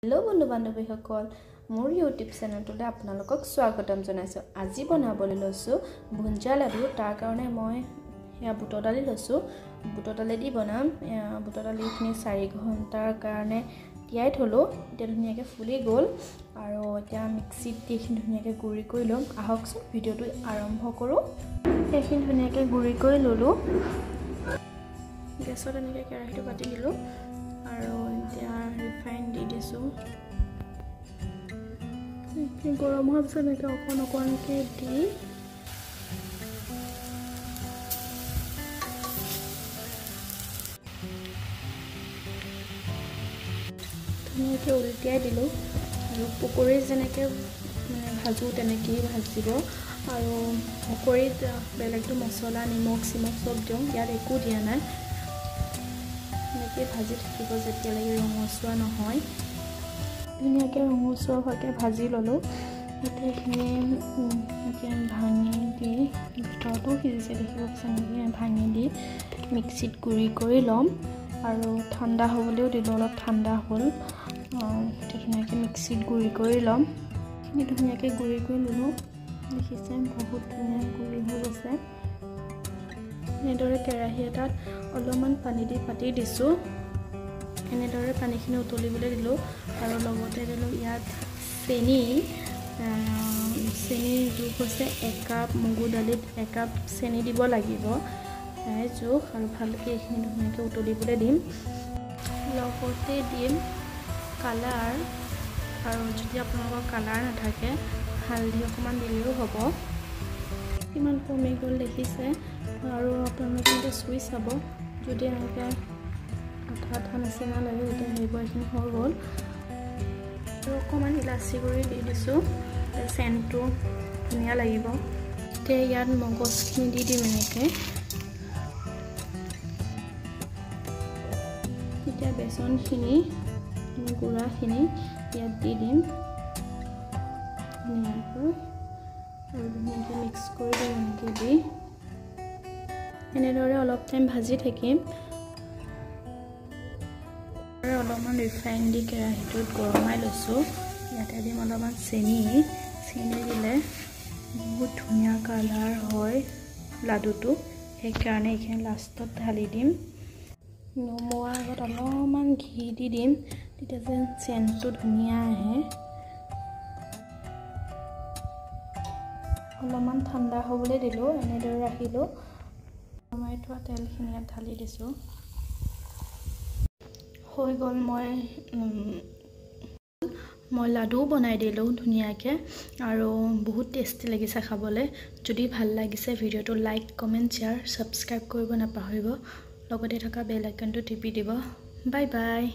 Hello बंधु बान्धवीসকল মোৰ YouTube চেনেলটোলৈ আপোনালোকক স্বাগতম জনাইছো। আজি বনাবলৈ লৈছো ভুঞ্জা লাডু। তাৰ কাৰণে মই বুটৰ দালি লৈছো। বুটৰ দালি দি বনাম। বুটৰ দালিখিনি 4 ঘণ্টাৰ কাৰণে তিয়াই থলো। এতিয়া ধুনীয়াকৈ ফুলি গ'ল আৰু এতিয়া মিক্সিত দি ধুনীয়াকৈ গুড়ি কৰি লম। আহকচোন ভিডিওটো আৰম্ভ কৰো। এইখিনি ধুনীয়াকৈ গুড়ি কৰি ললো। গেছত এনেকৈ কেৰাহীটো পাতি দিলো আৰু এতিয়া ৰিফাইন দি দিছো। গৰম হোৱাৰ পিছত এনেকৈ অকণকৈ দি ধুনীয়াকৈ উলটিয়াই দিলোঁ আৰু পকৰি যেনেকৈ ভাজোঁ তেনেকৈয়ে ভাজিব। আৰু পকৰিত বেলেগটো মছলা নিমখ চিমখ চব দিওঁ, ইয়াত একো দিয়া নাই। এনেকৈ ভাজি থাকিব যেতিয়ালৈকে ৰঙচুৱা নহয়। ধুনীয়াকৈ ৰঙচুৱা হোৱাকৈ ভাজি ল'লোঁ। এতিয়া এইখিনি ভাঙি দি ভিতৰতো সিজিছে দেখিব পাইছে। ভাঙি দি মিক্সিত গুড়ি কৰি ল'ম আৰু ঠাণ্ডা হ'বলৈও দিলোঁ। অলপ ঠাণ্ডা হ'ল। এতিয়া ধুনীয়াকৈ মিক্সিত গুড়ি কৰি ল'ম। এইখিনি ধুনীয়াকৈ গুড়ি কৰি ল'লোঁ। দেখিছে বহুত ধুনীয়া গুড়ি হৈ গৈছে। এনেদৰে কেৰাহী এটাত অলপমান পানী দি পাতি দিছোঁ। এনেদৰে পানীখিনি উতলিবলৈ দিলোঁ আৰু লগতে দিলোঁ ইয়াত চেনিৰ জোখ হৈছে 1 কাপ। মগু দালিত 1 কাপ চেনি দিব লাগিব, সেয়াই জোখ। আৰু ভালকৈ এইখিনি ধুনীয়াকৈ উতলিবলৈ দিম। লগতে দিম কালাৰ, আৰু যদি আপোনালোকৰ কালাৰ নাথাকে হালধি অকণমান দিলেও হ'ব। কিমান কমি গ'ল দেখিছে। আৰু আপোনালোকে এতিয়া চুই চাব, যদি এনেকৈ আঠা নিচিনা লাগে তেতিয়া সেইবোৰ এইখিনি হৈ গ'ল। আৰু অকণমান ইলাচি গুড়ি দি দিছোঁ, চেণ্টটো ধুনীয়া লাগিব। এতিয়া ইয়াত মগজখিনি দি দিম এনেকৈ। এতিয়া বেচনখিনি গুড়াখিনি ইয়াত দি দিম ধুনীয়াকৈ আৰু ধুনীয়াকৈ মিক্স কৰি দিম। এনেকৈ দি এনেদৰে অলপ টাইম ভাজি থাকিম। অলপমান ৰিফাইন দি কেৰাহীটোত গৰমাই লৈছোঁ। ইয়াতে দিম অলপমান চেনি দিলে বহুত ধুনীয়া কালাৰ হয় লাডুটো, সেইকাৰণে এইখিনি লাষ্টত ঢালি দিম। নমোৱাৰ আগত অলপমান ঘি দি দিম, তেতিয়া যেন চেণ্টটো ধুনীয়া আহে। অলপমান ঠাণ্ডা হ'বলৈ দিলোঁ। এনেদৰে ৰাখিলোঁ। গৰমাই থোৱা তেলখিনি ইয়াত ঢালি দিছোঁ। হৈ গ'ল। মই লাডুও বনাই দিলোঁ ধুনীয়াকৈ আৰু বহুত টেষ্টি লাগিছে খাবলৈ। যদি ভাল লাগিছে ভিডিঅ'টো লাইক কমেণ্ট শ্বেয়াৰ ছাবস্ক্ৰাইব কৰিব নাপাহৰিব। লগতে থকা বেল আইকনটো টিপি দিব। Bye bye.